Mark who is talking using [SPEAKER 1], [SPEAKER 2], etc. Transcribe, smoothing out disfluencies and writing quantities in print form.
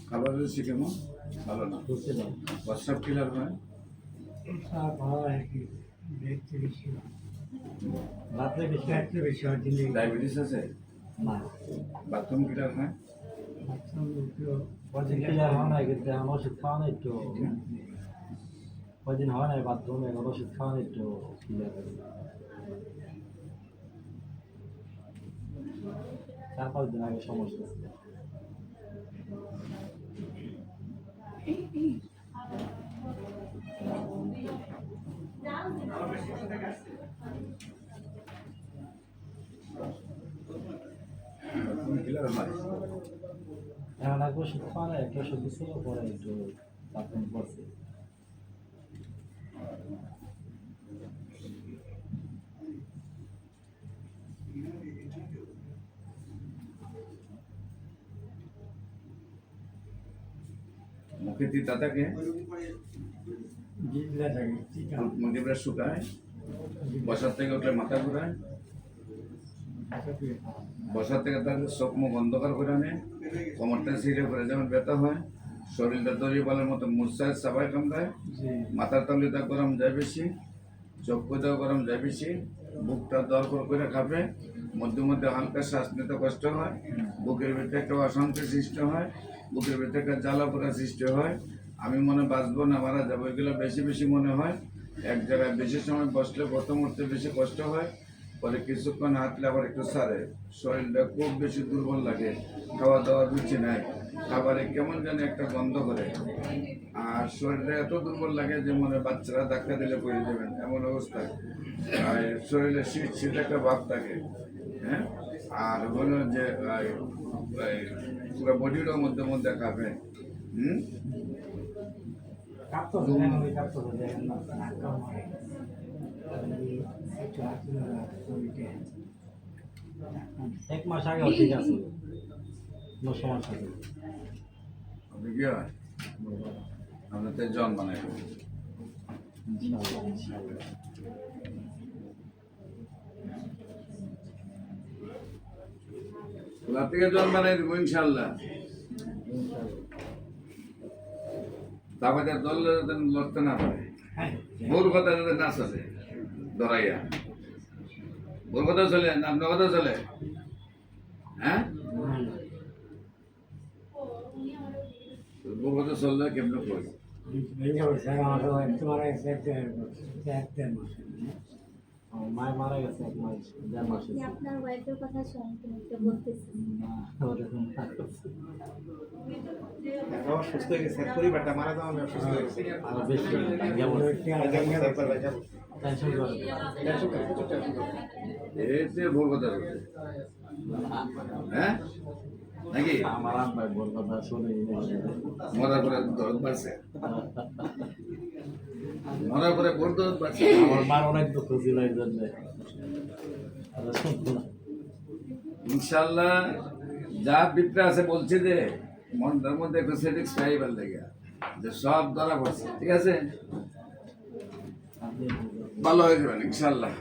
[SPEAKER 1] খাবার রুচি কেমন? ভালো না, প্রস্রাব ক্লিয়ার হয়? ডায়াবেটিস আছে? বাথরুম ক্লিয়ার হয়?
[SPEAKER 2] ওষুধ খাওয়ানো একটু কদিন হয় না, বাথরুমে ওষুধ খাওয়ানো একটু ক্লিয়ার হবে। 4-5 দিন আগে সমস্যা। এখন এক ওষুধ খাওয়ানো, একটা ওষুধ দিচ্ছিল, পরে একটু বাথরুম পড়ছে।
[SPEAKER 1] মুখে তিতা থাকে, মুখে শুকায়, বসার থেকে উঠলে মাথা ঘুরায়, বসার থেকে তাহলে চোখ মুখ অন্ধকার করে নেয়, কোমরটা ছিঁড়ে করে যেমন ব্যথা হয়, শরীরটা দড়ি বলার মতো মুরসায় সাবাই কামড়ায়, মাথার তালুটা গরম যায় বেশি, চোখ কোথাও গরম যায় বেশি, বুকটা দরকর করে কাঁপে, মধ্যে মধ্যে হালকা শ্বাস নিতে কষ্ট হয়, বুকের ভিতরে একটা অশান্তি সৃষ্টি হয়, বুকের ভিতরে একটা জ্বালা পোড়া সৃষ্টি হয়, আমি মনে বাঁচবো না, মারা যাবো, এগুলো বেশি বেশি মনে হয়। এক জায়গায় বেশি সময় বসলে প্রথম উঠতে বেশি কষ্ট হয়, পরে কিছুক্ষণ হাঁটলে আবার একটু সারে, শরীরটা খুব বেশি দুর্বল লাগে, খাওয়া দাওয়ার রুচি নাই, খাবারে কেমন যেন একটা গন্ধ করে, আর শরীরটা এত দুর্বল লাগে যে মনে বাচ্চারা ধাক্কা দিলে পড়ে যাবেন এমন অবস্থায়, আর শরীরে শীত শীত একটা ভাব থাকে, হ্যাঁ, আর হলো যে পুরো বডিটার মধ্যে মধ্যে কাঁপে।
[SPEAKER 2] এক মাস আগে ঠিক আছে, কোনো সমস্যা নেই।
[SPEAKER 1] আপনি কি হয় আপনার তো জন বানাই থেকে জন বানাই দেবো ইনশাল্লাহ। তারপরে দল লড়তে না পারে, ভোর কথা যাতে না চলে ধরাইয়া, ভোর কথা চলে না আপনার কথা চলে, হ্যাঁ, ভোর কথা চললে কেমন করি
[SPEAKER 2] মায়ের মারা গেছে 1 মাস 1.5 মাস।
[SPEAKER 3] আপনার ওয়াইফের কথা শুনতে বলতেছি
[SPEAKER 4] সুস্থ হয়ে গেছে, পরিবারটা মারা যাওয়া সুস্থ হয়ে গেছে,
[SPEAKER 2] আরো বেশি টেনশন করে
[SPEAKER 1] এতে ভোর কথা বলছে, হ্যাঁ নাকি
[SPEAKER 2] আমার আব্বাই বল কথা শুনে
[SPEAKER 1] মরার পরে দরদ বাড়ছে, মরার পরে বড় দরদ বাড়ছে,
[SPEAKER 2] আমার মার অনেক দুঃখ ছিল এই জন্য।
[SPEAKER 1] ইনশাল্লাহ যা বিপরে আছে বলছি যে মনটার মধ্যে একটু সেটিক্স পাইবার লেগে যে সব ধরা পড়ছে, ঠিক আছে, ভালো হয়ে যাবেন ইনশাল্লাহ।